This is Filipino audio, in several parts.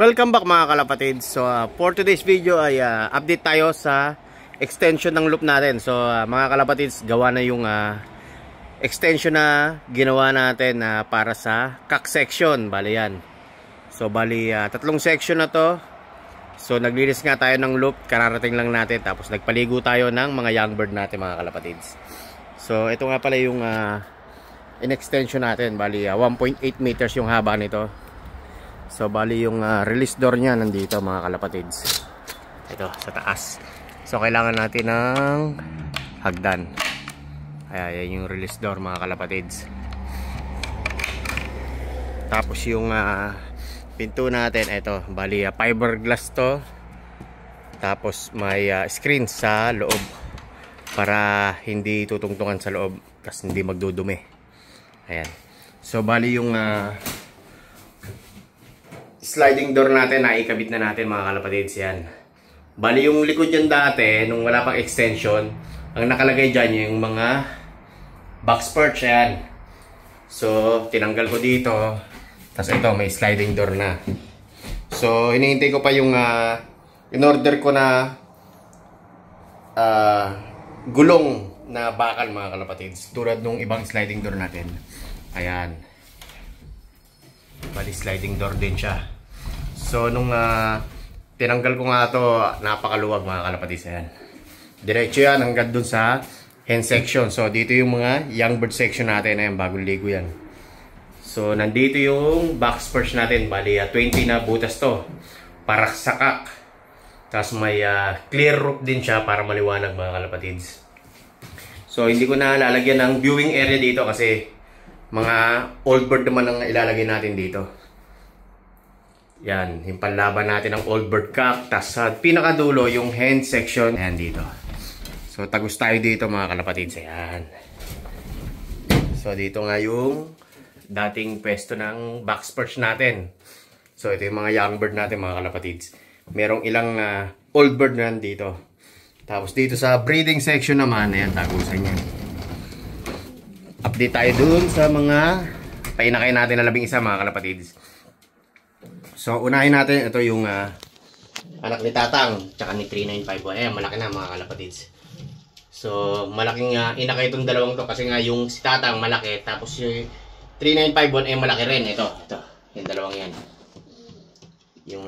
Welcome back mga kalapatid. So for today's video ay update tayo sa extension ng loop natin. So mga kalapatids, gawa na yung extension na ginawa natin para sa cock section. Bali yan. So bali tatlong section na to. So naglinis nga tayo ng loop, kararating lang natin. Tapos nagpaligo tayo ng mga young bird natin mga kalapatids. So ito nga pala yung in-extension natin. Bali 1.8 meters yung haba nito. So bali yung release door nya nandito mga kalapatids. Ito sa taas. So kailangan natin ng hagdan. Ayan yung release door mga kalapatids. Tapos yung pinto natin, ito bali fiberglass to. Tapos may screen sa loob para hindi tutungtungan sa loob kasi hindi magdudumi. Ayan. So bali yung sliding door natin na ikabit na natin mga kalapatids. Yan. Bali yung likod yan dati nung wala pang extension, ang nakalagay dyan yung mga box perch. Yan. So tinanggal ko dito. Tapos ito may sliding door na. So hinihintay ko pa yung in-order ko na gulong na bakal mga kalapatids. Tulad nung ibang sliding door natin. Ayan. Bali sliding door din siya. So nung tinanggal ko nga to, napakaluwag mga kalapatids. Ayan. Diretso yan hanggang dun sa hen section. So dito yung mga young bird section natin. Ayan, bagong ligo yan. So nandito yung box perch natin. Bali 20 na butas to para sa cock. Tapos may clear roof din siya para maliwanag mga kalapatids. So hindi ko na lalagyan ng viewing area dito kasi mga old bird naman ang ilalagay natin dito. Yan, yung panlaban natin ng old bird cock. Tapos sa pinakadulo yung hen section. Ayan dito. So tagus tayo dito mga kalapatids. Ayan. So dito nga yung dating pwesto ng box perch natin. So ito yung mga young bird natin mga kalapatids. Merong ilang old bird na dito. Tapos dito sa breeding section naman, ayan, tagusan yan. Update tayo dun sa mga painakay natin na 11 mga kalapatids. So unahin natin, ito yung anak ni Tatang tsaka ni 3951. Ayan, malaki na mga kalapatids. So malaking inakay itong dalawang to kasi nga yung si Tatang malaki. Tapos yung 3951 ay malaki rin. Ito, yung dalawang yan. Yung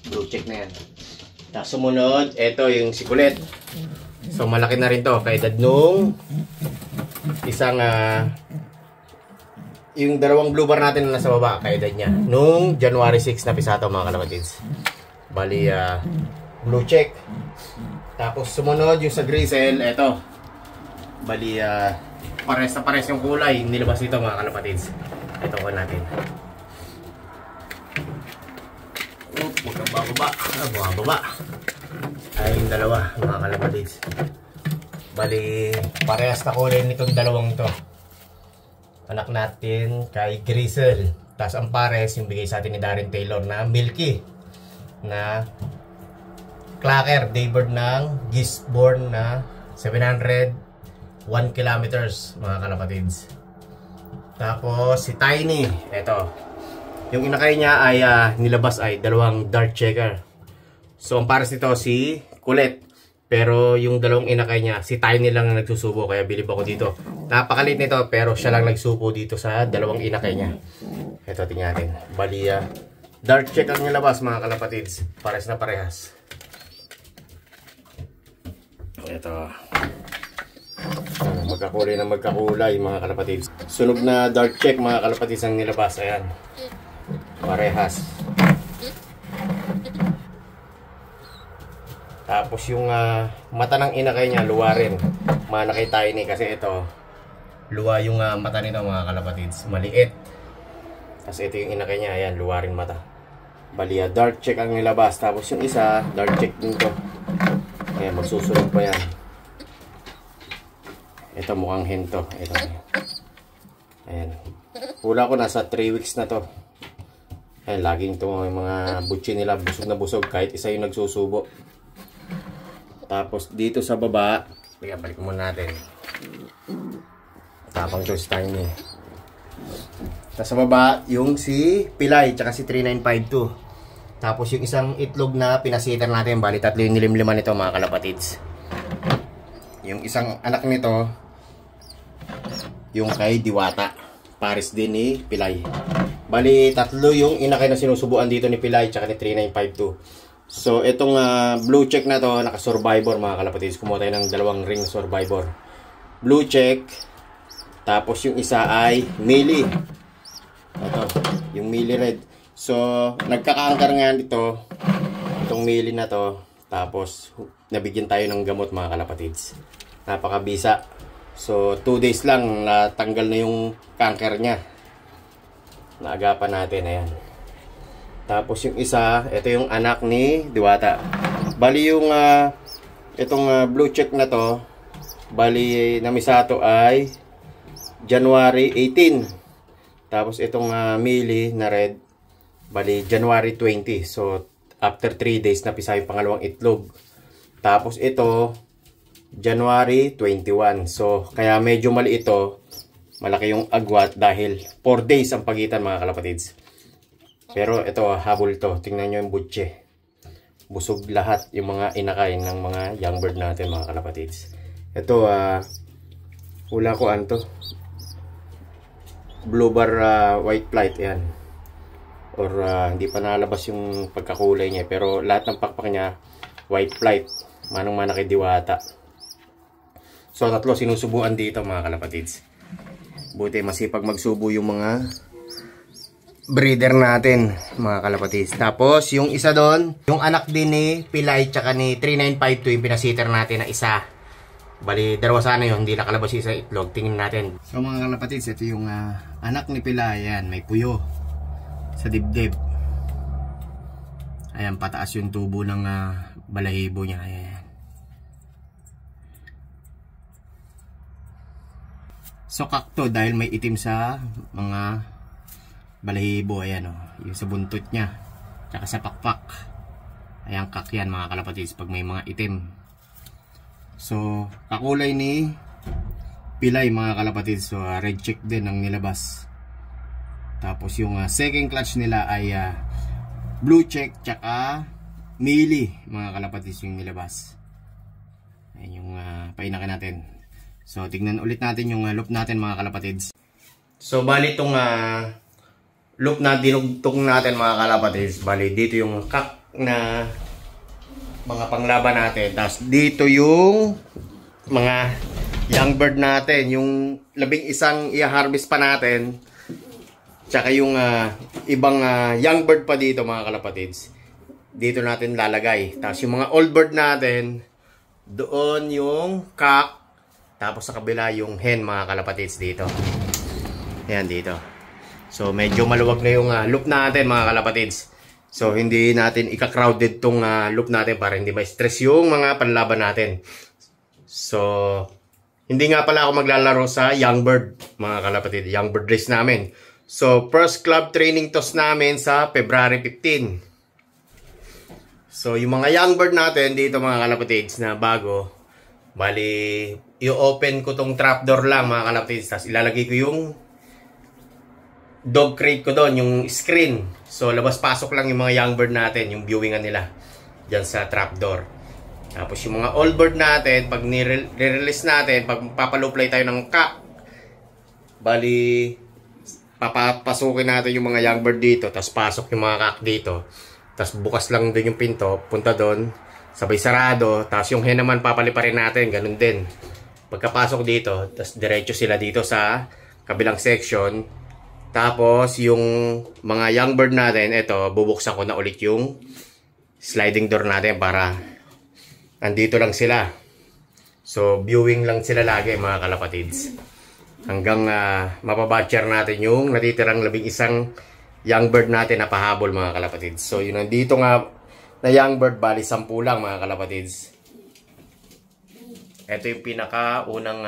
blue check na yan. Tapos sumunod, ito yung si Kulit. So malaki na rin to. Kaedad nung isang yung dalawang blue bar natin na nasa baba, kaedad niya nung January 6 na pisato mga kalapatids. Bali blue check. Tapos sumunod yung sa grizzle, eto. Bali pares na pares yung kulay nilabas dito mga kalapatids. Ito ko natin. Huwag kang bababa. Ay yung dalawa mga kalapatids. Bali parehas na kulay nitong dalawang to. Anak natin kay Grizzle. Tapos ang pares yung bigay sa atin ni Darren Taylor na Milky na clacker daybird ng Gisborne na 701 kilometers mga kalapatids. Tapos si Tiny, eto. Yung inakay niya ay nilabas ay dalawang dark checker. So ang pares nito si Kulit. Pero yung dalawang inakay niya, si Tiny lang ang nagsusubo. Kaya bilib ako dito. Napakalit nito pero siya lang nagsupo dito sa dalawang inakay niya. Ito tingnan natin. Bali dark check ang nilabas mga kalapatids. Pares na parehas. Ito. Magkakulay na magkakulay mga kalapatids. Sunog na dark check mga kalapatids ang nilabas. Ayan. Parehas. Tapos yung mata ng inakay niya, luwa rin. Manakay tayo ni kasi ito, luwa yung mata nito mga kalapatids. Maliit. Tapos ito yung inakay niya, ayan, luwa rin mata. Bali, dark check ang nilabas. Tapos yung isa, dark check din to. Ayan, magsusunod pa yan. Ito mukhang hen to. Ito. Ayan. Hula ko nasa 3 weeks na to. Ayan, laging to yung mga butchi nila, busog na busog kahit isa yung nagsusubo. Tapos dito sa baba, balik muna natin. Tapang to si Tiny. Tapos sa baba, yung si Pilay, tsaka si 3952. Tapos yung isang itlog na pinasitan natin, bali 3 yung nilimliman nito mga kalapatids. Yung isang anak nito, yung kay Diwata, pares din ni Pilay. Bali 3 yung inakay na sinusubuan dito ni Pilay tsaka ni 3952. So itong blue check na to, naka-survivor mga kalapatids. Kumuha tayo ng 2 ring survivor. Blue check. Tapos yung isa ay Mili. Ito, yung Mili red. So nagkakaangkar nga dito itong Mili na to. Tapos nabigyan tayo ng gamot mga kalapatids. Napakabisa. So 2 days lang natanggal na yung cancer niya. Naagapan natin, ayan. Tapos yung isa, ito yung anak ni Diwata. Bali yung itong blue check na to, bali namisato ay January 18. Tapos itong Mili na red, bali January 20. So after 3 days napisa yung pangalawang itlog. Tapos ito January 21. So kaya medyo mali ito. Malaki yung agwat dahil 4 days ang pagitan mga kalapatids. Pero ito, habol to. Tingnan nyo yung butche. Busog lahat yung mga inakain ng mga young bird natin mga kalapatids. Ito, hula ko anto. Blue bar white flight, yan. Or hindi pa nalabas yung pagkakulay niya. Pero lahat ng pakpak niya, white flight. Manong-mana kay Diwata. So, 3 sinusubuan dito mga kalapatids. Buti masipag magsubo yung mga breeder natin mga kalapatids. Tapos yung isa doon, yung anak din ni Pilay tsaka ni 3952 yung pinasiter natin na isa. Bali dalawa sana yun, hindi nakalabas yung isa itlog. Tingin natin. So mga kalapatids, ito yung anak ni Pilay. Ayan, may puyo sa dibdib. Ayan, pataas yung tubo ng balahibo niya. Ayan. So kakto dahil may itim sa mga balahibo, ayan o, yung sa buntot niya tsaka sa pakpak. Ayan, kak yan mga kalapatids pag may mga itim. So kakulay ni Pilay mga kalapatids. So red check din ang nilabas. Tapos yung second clutch nila ay blue check tsaka Mili mga kalapatids yung nilabas. Ayan yung painakin natin. So tignan ulit natin yung loop natin mga kalapatids. So bali itong loop na dinugtong natin mga kalapatids, bali dito yung kak na mga panglaban natin. Tapos dito yung mga young bird natin, yung 11 i-harvest pa natin. Tsaka yung ibang young bird pa dito mga kalapatids. Dito natin lalagay. Tapos yung mga old bird natin, doon yung kak. Tapos sa kabila yung hen mga kalapatids dito. Ayan dito. So medyo maluwag na yung loop natin mga kalapatids. So hindi natin ika-crowded tong loop natin para hindi ma-stress yung mga panlaban natin. So hindi nga pala ako maglalaro sa young bird mga kalapatids, young bird race namin. So first club training toss namin sa February 15. So yung mga young bird natin dito mga kalapatids na bago, bali i-open ko tong trapdoor lang mga kalapatids. Tapos ilalagay ko yung dog crate ko doon, yung screen. So labas-pasok lang yung mga young bird natin, yung viewingan nila dyan sa trapdoor. Tapos yung mga old bird natin, pag nire-release natin, pag papaluplay tayo ng cock, bali papapasukin natin yung mga young bird dito, tapos pasok yung mga cock dito, tapos bukas lang din yung pinto, punta doon, sabay sarado, tapos yung hen naman papaliparin natin, ganun din. Pagkapasok dito, tapos diretso sila dito sa kabilang section. Tapos yung mga young bird natin, ito, bubuksan ko na ulit yung sliding door natin para andito lang sila. So viewing lang sila lagi mga kalapatids. Hanggang mapabatcher natin yung natitirang 11 young bird natin na pahabol mga kalapatids. So yun, nandito nga na young bird, bali 10 lang mga kalapatids. Ito yung pinaka-unang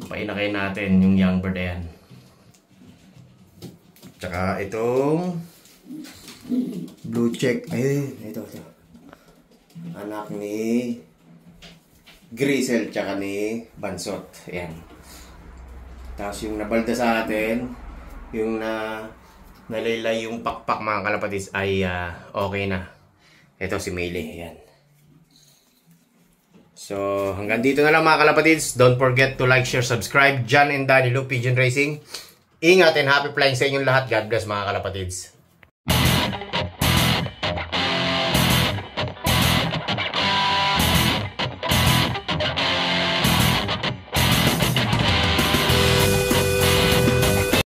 painakay natin, yung young bird, ayan. Tsaka itong blue check. Ay, ito. Anak ni Grisel tsaka ni Bansot. Ayan. Tapos yung nabalda sa atin, yung nalaylay yung pakpak mga kalapatids ay okay na. Ito si Melee. Ayan. So, hanggang dito na lang mga kalapatids. Don't forget to like, share, subscribe. John and Danny Lu, Pigeon Racing. Ingat and happy flying sa inyong lahat. God bless mga kalapatids.